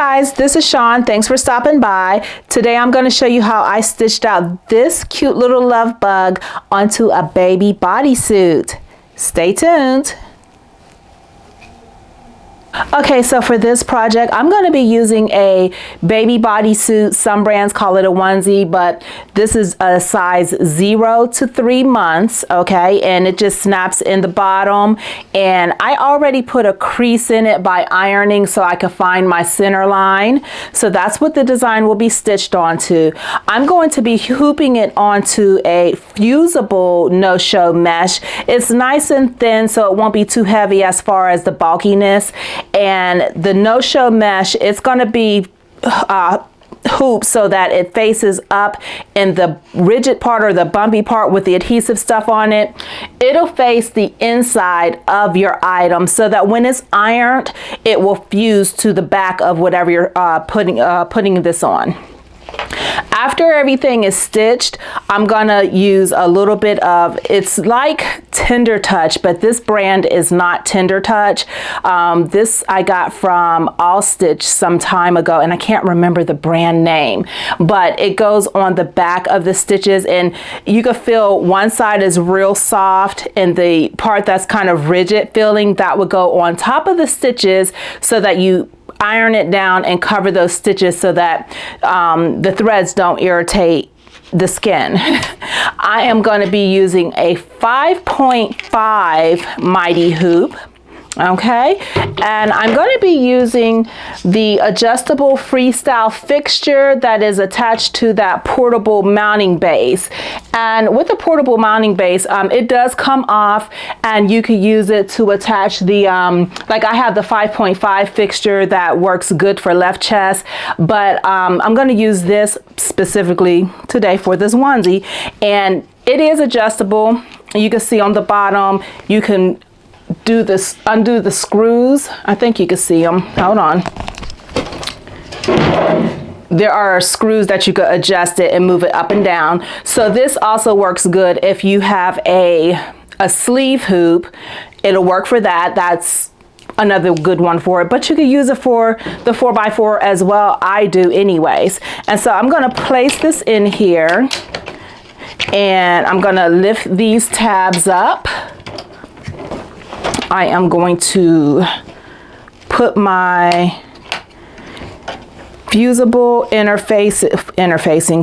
guys, this is Shawn. Thanks for stopping by. Today I'm going to show you how I stitched out this cute little love bug onto a baby bodysuit. Stay tuned. Okay, so for this project, I'm going to be using a baby bodysuit. Some brands call it a onesie, but this is a size 0 to 3 months, okay? And it just snaps in the bottom. And I already put a crease in it by ironing so I could find my center line. So that's what the design will be stitched onto. I'm going to be hooping it onto a fusible no-show mesh. It's nice and thin, so it won't be too heavy as far as the bulkiness. And the no-show mesh, it's going to be hooped so that it faces up in the rigid part or the bumpy part with the adhesive stuff on it. It'll face the inside of your item so that when it's ironed, it will fuse to the back of whatever you're putting this on. After everything is stitched, I'm gonna use a little bit of, it's like Tender Touch, but this brand is not Tender Touch. This I got from All Stitch some time ago, and I can't remember the brand name, but it goes on the back of the stitches, and you can feel one side is real soft, and the part that's kind of rigid feeling, that would go on top of the stitches so that you iron it down and cover those stitches so that the threads don't irritate the skin. I am going to be using a 5.5 mighty hoop. Okay, and I'm going to be using the adjustable freestyle fixture that is attached to that portable mounting base. And with the portable mounting base, it does come off, and you could use it to attach the like I have the 5.5 fixture that works good for left chest, but I'm going to use this specifically today for this onesie, and it is adjustable. You can see on the bottom, you can undo the screws. I think you can see them. Hold on. There are screws that you could adjust it and move it up and down. So this also works good if you have a sleeve hoop. It'll work for that. That's another good one for it, but you could use it for the 4x4 as well. I do anyways. And so I'm going to place this in here, and I'm going to lift these tabs up. I am going to put my fusible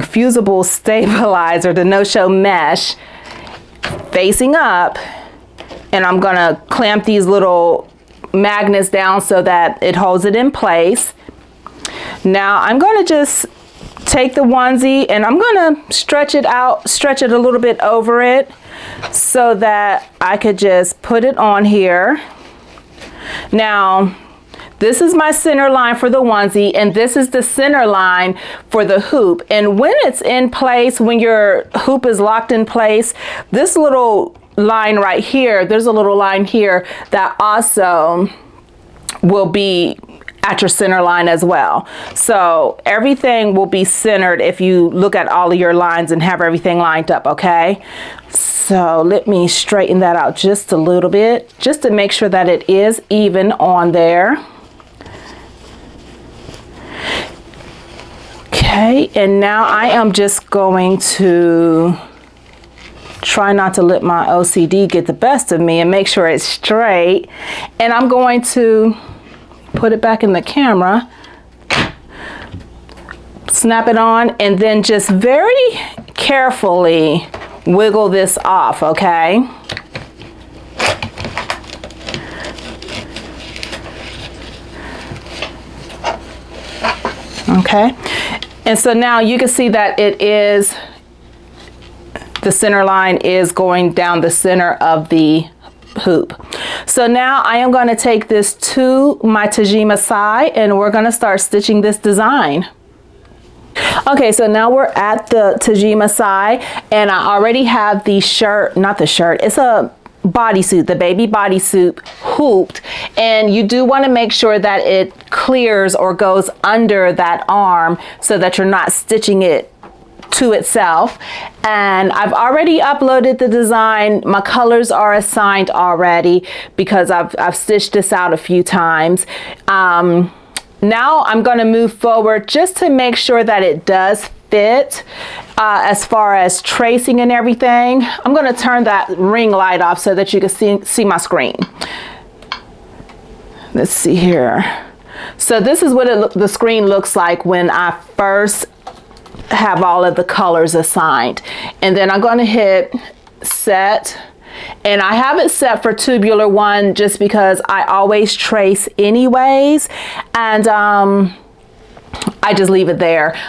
fusible stabilizer, the no-show mesh, facing up, and I'm gonna clamp these little magnets down so that it holds it in place. Now I'm gonna just take the onesie and I'm gonna stretch it out, stretch it a little bit over it, so that I could just put it on here. Now, this is my center line for the onesie, and this is the center line for the hoop. And when it's in place, when your hoop is locked in place, this little line right here, there's a little line here that also will be at your center line as well. So everything will be centered if you look at all of your lines and have everything lined up, okay? So let me straighten that out just a little bit, just to make sure that it is even on there. Okay, and now I am just going to try not to let my OCD get the best of me and make sure it's straight. And I'm going to put it back in the camera, snap it on, and then just very carefully wiggle this off, okay? Okay, and so now you can see that it is, the center line is going down the center of the hoop. So now I am going to take this to my Tajima Sai, and we're going to start stitching this design. Okay, so now we're at the Tajima Sai, and I already have the shirt, not the shirt, it's a bodysuit, the baby bodysuit hooped, and you do want to make sure that it clears or goes under that arm so that you're not stitching it to itself. And I've already uploaded the design. My colors are assigned already because I've stitched this out a few times. Now I'm going to move forward just to make sure that it does fit as far as tracing and everything. I'm going to turn that ring light off so that you can see my screen. Let's see here. So this is what the screen looks like when I first have all of the colors assigned. And then I'm going to hit set. And I have it set for tubular 1 just because I always trace anyways. And I just leave it there.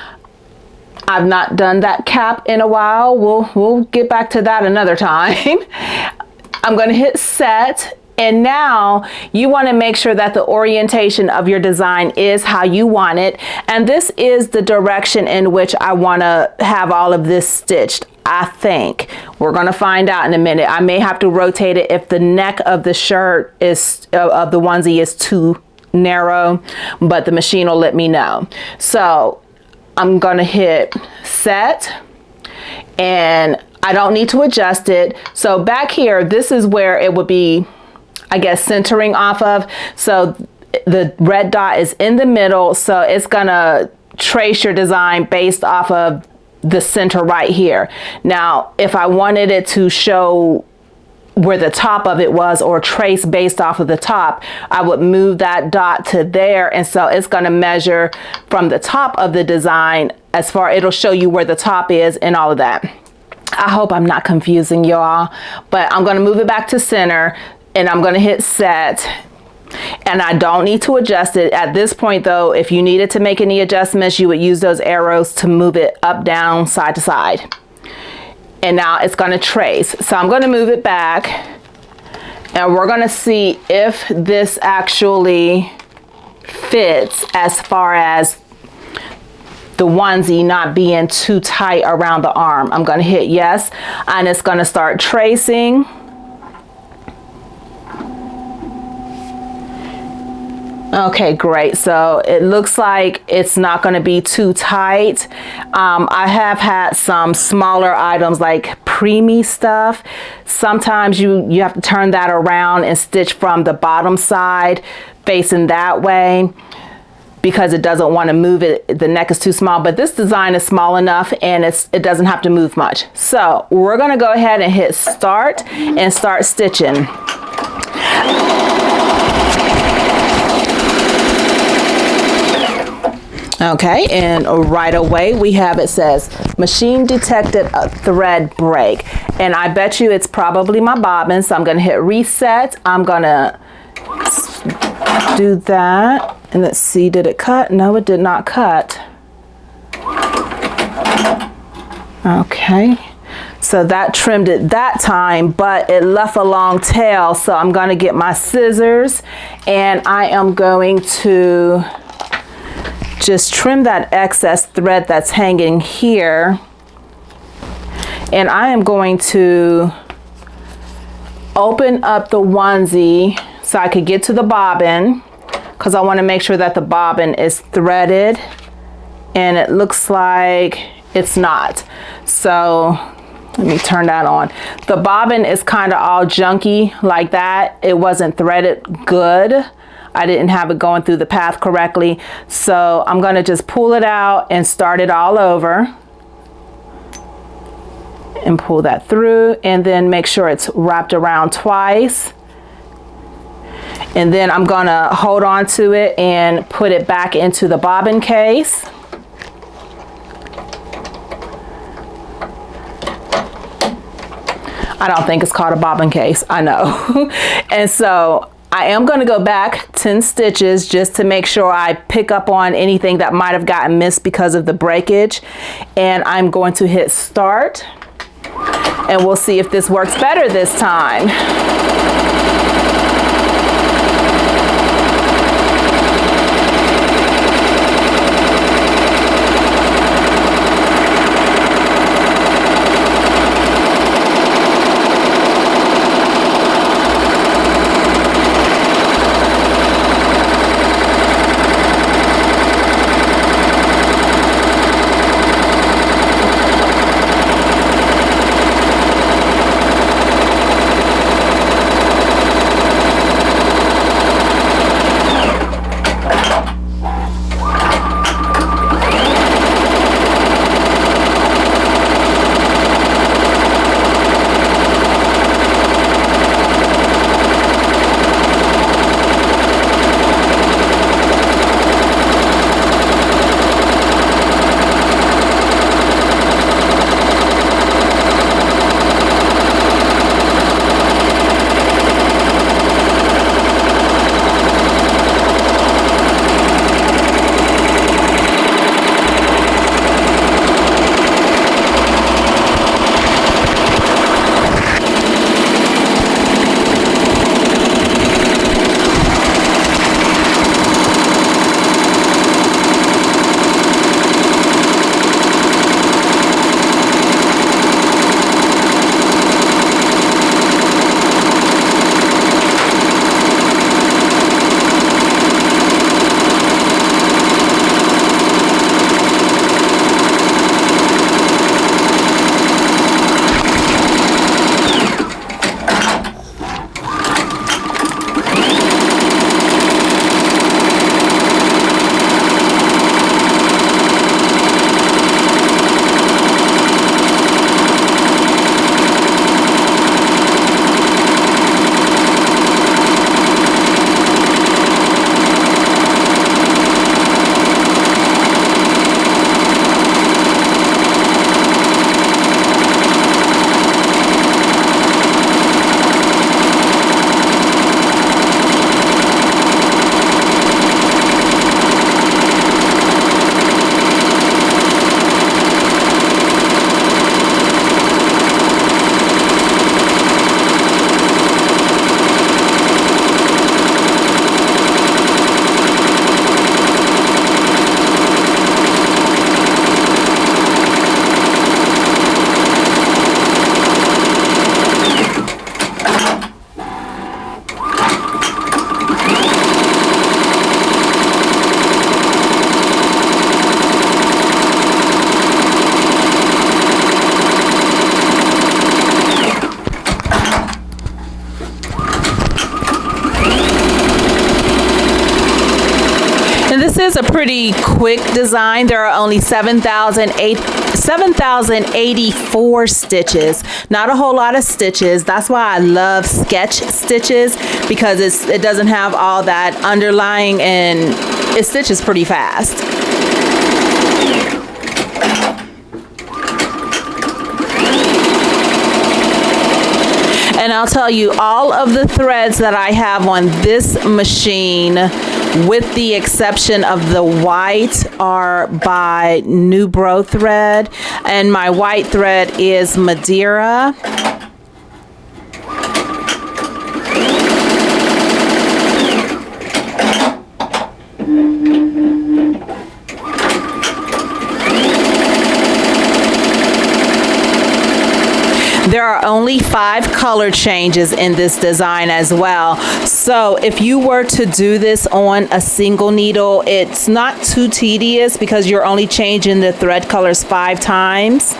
I've not done that cap in a while. We'll get back to that another time. I'm going to hit set. And now you want to make sure that the orientation of your design is how you want it. And this is the direction in which I want to have all of this stitched. I think we're going to find out in a minute. I may have to rotate it if the neck of the shirt is of the onesie is too narrow, but the machine will let me know. So I'm going to hit set, and I don't need to adjust it. So back here, this is where it would be, I guess, centering off of. So the red dot is in the middle, so it's gonna trace your design based off of the center right here. Now, if I wanted it to show where the top of it was or trace based off of the top, I would move that dot to there, and so it's gonna measure from the top of the design as far, it'll show you where the top is and all of that. I hope I'm not confusing y'all, but I'm gonna move it back to center, and I'm going to hit set, and I don't need to adjust it. At this point though, if you needed to make any adjustments, you would use those arrows to move it up, down, side to side. And now it's going to trace. So I'm going to move it back, and we're going to see if this actually fits as far as the onesie not being too tight around the arm. I'm going to hit yes, and it's going to start tracing. Okay, great. So it looks like it's not going to be too tight. I have had some smaller items like preemie stuff. Sometimes you have to turn that around and stitch from the bottom side facing that way because it doesn't want to move it. The neck is too small, but this design is small enough and it doesn't have to move much. So we're going to go ahead and hit start and start stitching. Okay, and right away we have, it says machine detected a thread break, and I bet you it's probably my bobbin. So I'm going to hit reset. I'm going to do that, and let's see, did it cut? No, it did not cut. Okay, so that trimmed it that time, but it left a long tail. So I'm going to get my scissors, and I am going to just trim that excess thread that's hanging here. And I am going to open up the onesie so I could get to the bobbin, because I want to make sure that the bobbin is threaded, and it looks like it's not. So let me turn that on. The bobbin is kind of all junky like that. It wasn't threaded good. I didn't have it going through the path correctly. So I'm going to just pull it out and start it all over and pull that through, and then make sure it's wrapped around twice. And then I'm going to hold on to it and put it back into the bobbin case. I don't think it's called a bobbin case, I know. And so I am going to go back 10 stitches just to make sure I pick up on anything that might have gotten missed because of the breakage. And I'm going to hit start, and we'll see if this works better this time. is a pretty quick design. There are only 7,084 stitches. Not a whole lot of stitches. That's why I love sketch stitches, because it doesn't have all that underlying, and it stitches pretty fast. And I'll tell you, all of the threads that I have on this machine, with the exception of the white, are by Nubro thread, and my white thread is Madeira. There are only 5 color changes in this design as well. So if you were to do this on a single needle, it's not too tedious because you're only changing the thread colors 5 times.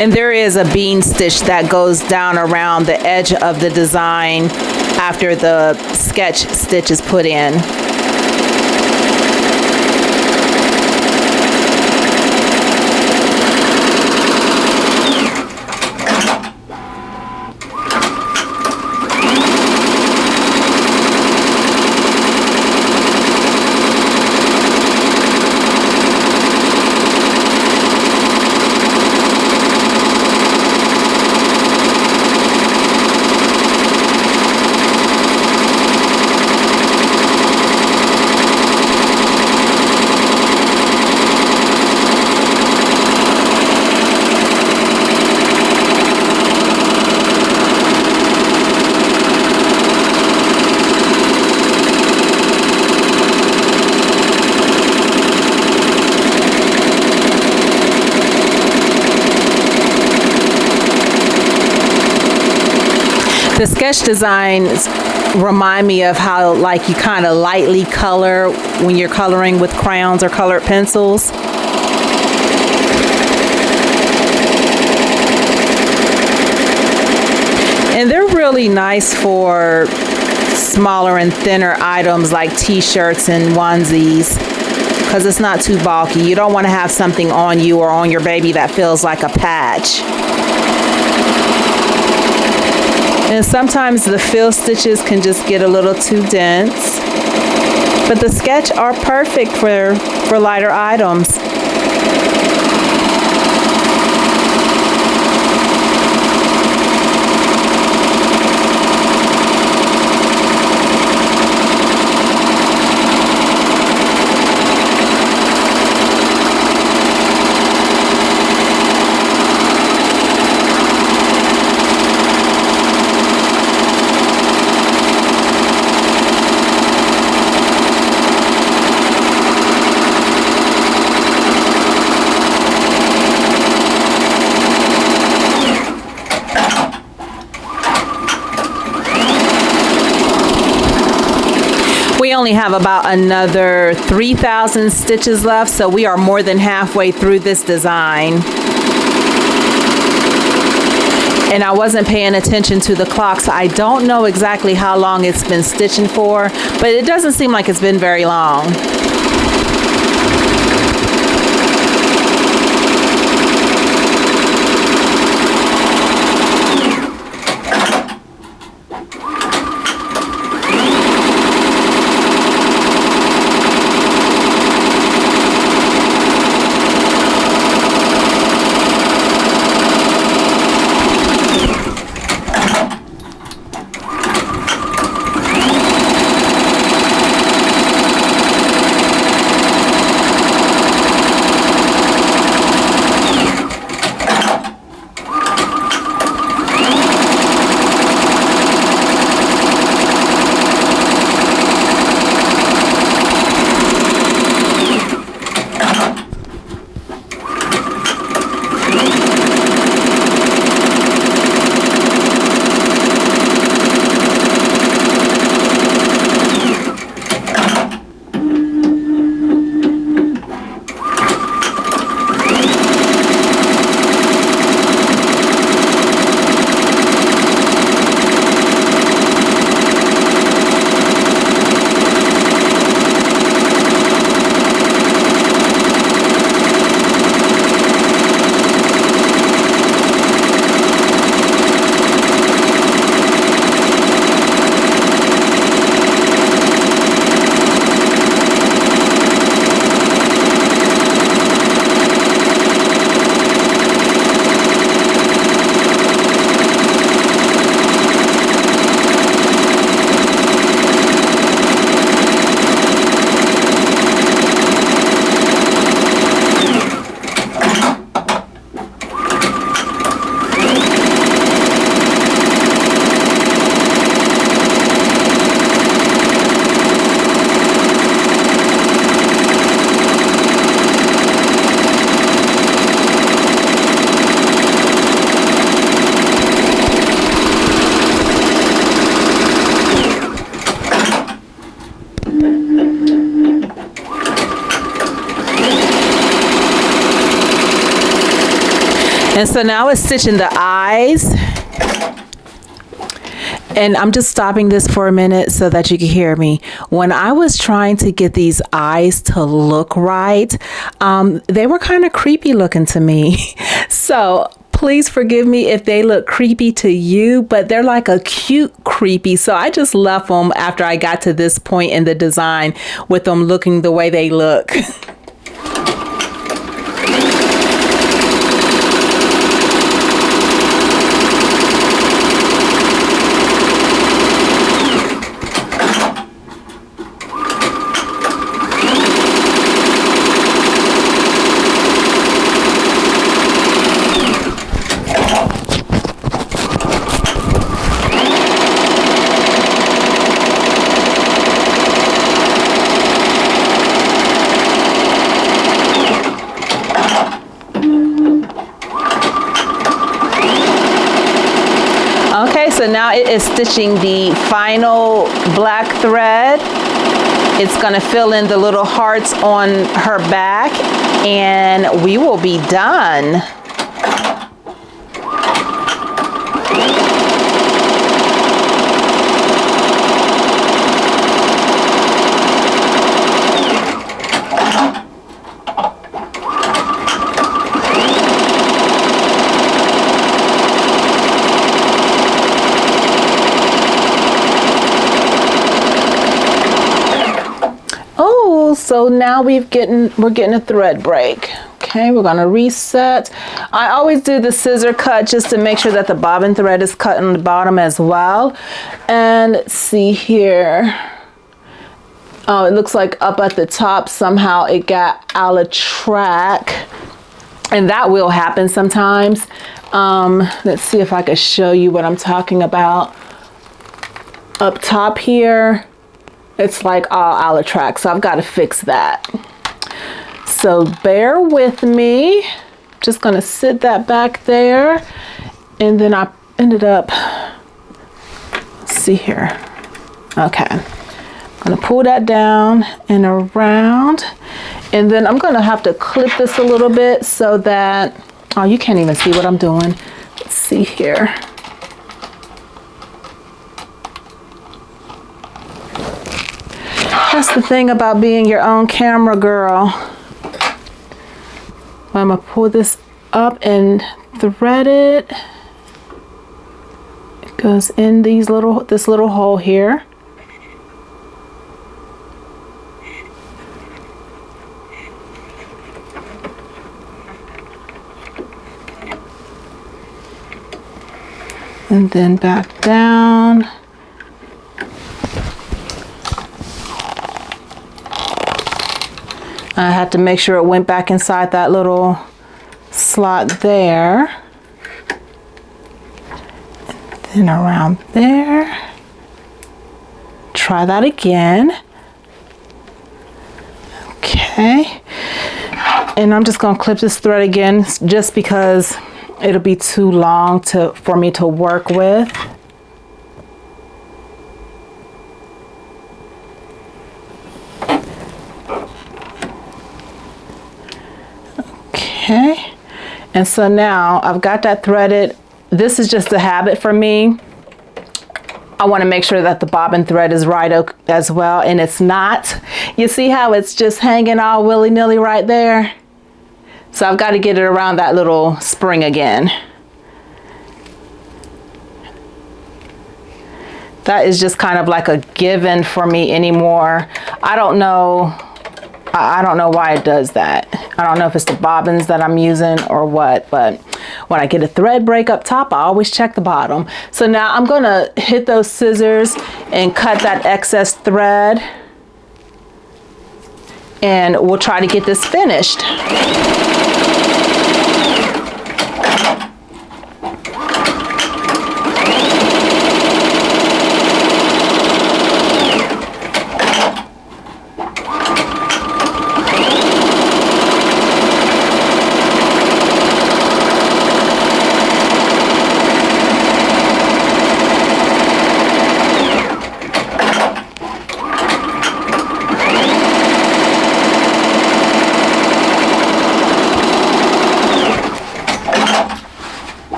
And there is a bean stitch that goes down around the edge of the design after the sketch stitch is put in. The sketch designs remind me of how, like, you kind of lightly color when you're coloring with crayons or colored pencils. And they're really nice for smaller and thinner items like t-shirts and onesies, because it's not too bulky. You don't want to have something on you or on your baby that feels like a patch. And sometimes the fill stitches can just get a little too dense, but the sketch are perfect for lighter items. We only have about another 3,000 stitches left, so we are more than halfway through this design. And I wasn't paying attention to the clock, so I don't know exactly how long it's been stitching for, but it doesn't seem like it's been very long. And so now it's stitching the eyes. And I'm just stopping this for a minute so that you can hear me. When I was trying to get these eyes to look right, they were kind of creepy looking to me. So please forgive me if they look creepy to you, but they're like a cute creepy. So I just left them after I got to this point in the design with them looking the way they look. So now it is stitching the final black thread. It's going to fill in the little hearts on her back and we will be done. So now we're getting a thread break. Okay, we're gonna reset. I always do the scissor cut just to make sure that the bobbin thread is cut on the bottom as well. And let's see here. Oh, it looks like up at the top somehow it got out of track, and that will happen sometimes. Let's see if I can show you what I'm talking about. Up top here, it's like all out of track, so I've got to fix that. So bear with me. Just gonna sit that back there, and then I ended up, let's see here. Okay, I'm gonna pull that down and around, and then I'm gonna have to clip this a little bit so that, oh, you can't even see what I'm doing. Let's see here. That's the thing about being your own camera girl. I'm gonna pull this up and thread it. It goes in this little hole here. And then back down. I had to make sure it went back inside that little slot there. And then around there. Try that again. Okay. And I'm just going to clip this thread again just because it'll be too long for me to work with. Okay, and so now I've got that threaded. This is just a habit for me. I want to make sure that the bobbin thread is right as well, and it's not. You see how it's just hanging all willy-nilly right there? So I've got to get it around that little spring again. That is just kind of like a given for me anymore. I don't know why it does that. I don't know if it's the bobbins that I'm using or what, but when I get a thread break up top, I always check the bottom. So now I'm gonna hit those scissors and cut that excess thread, and we'll try to get this finished.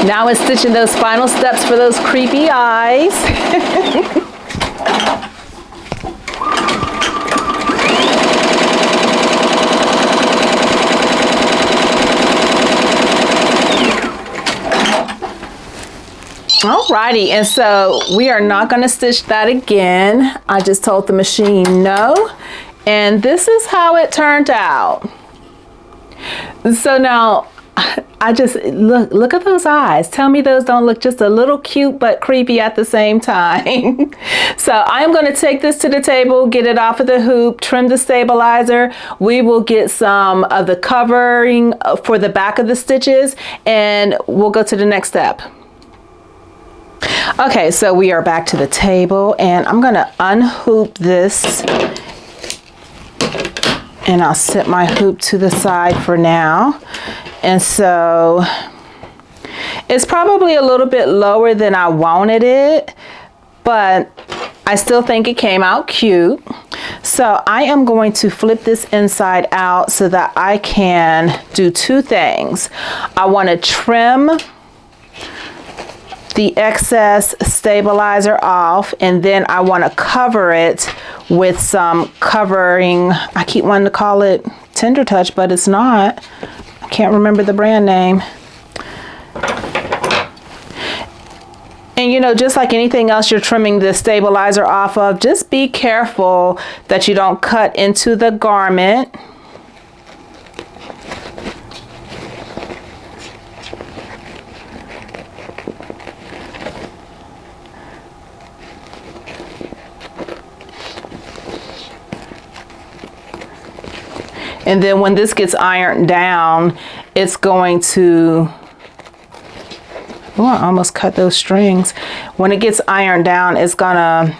Now it's stitching those final steps for those creepy eyes. Alrighty, and so we are not going to stitch that again. I just told the machine no, and this is how it turned out. So now I just look at those eyes. Tell me those don't look just a little cute but creepy at the same time. So I'm going to take this to the table, get it off of the hoop, trim the stabilizer. We will get some of the covering for the back of the stitches, and we'll go to the next step. Okay, so we are back to the table, and I'm going to unhoop this, and I'll set my hoop to the side for now. And so it's probably a little bit lower than I wanted it, but I still think it came out cute. So I am going to flip this inside out so that I can do two things. I want to trim the excess stabilizer off, and then I want to cover it with some covering. I keep wanting to call it Tender Touch, but it's not. I can't remember the brand name. And you know, just like anything else you're trimming the stabilizer off of, just be careful that you don't cut into the garment. And then when this gets ironed down, it's going to, oh, I almost cut those strings. When it gets ironed down, it's gonna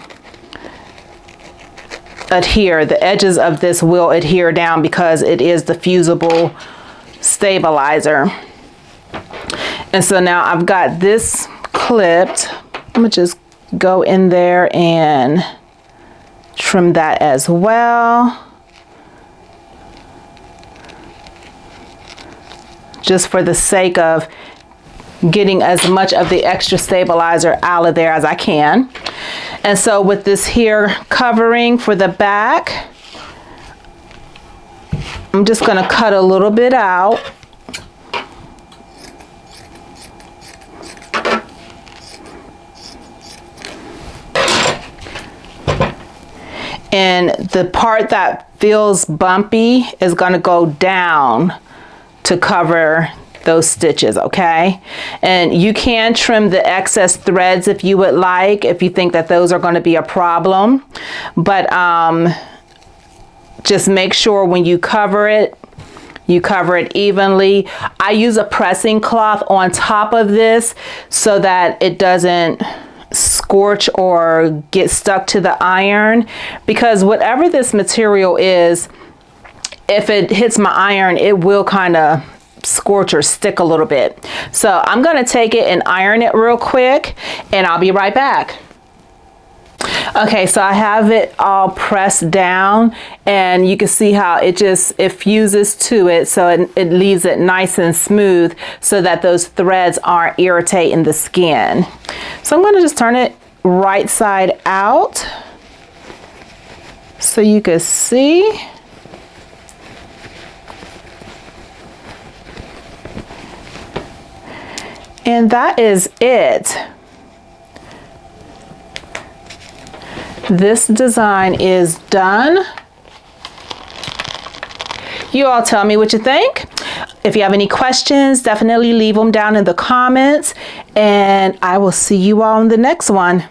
adhere. The edges of this will adhere down because it is the fusible stabilizer. And so now I've got this clipped. I'm gonna just go in there and trim that as well, just for the sake of getting as much of the extra stabilizer out of there as I can. And so with this here covering for the back, I'm just going to cut a little bit out. And the part that feels bumpy is going to go down to cover those stitches, okay? And you can trim the excess threads if you would like, if you think that those are going to be a problem. But just make sure when you cover it evenly. I use a pressing cloth on top of this so that it doesn't scorch or get stuck to the iron, because whatever this material is, if it hits my iron, it will kind of scorch or stick a little bit. So I'm going to take it and iron it real quick, and I'll be right back. Okay, so I have it all pressed down, and you can see how it fuses to it, so it leaves it nice and smooth so that those threads aren't irritating the skin. So I'm going to just turn it right side out so you can see. And that is it. This design is done. You all tell me what you think. If you have any questions, definitely leave them down in the comments, and I will see you all in the next one.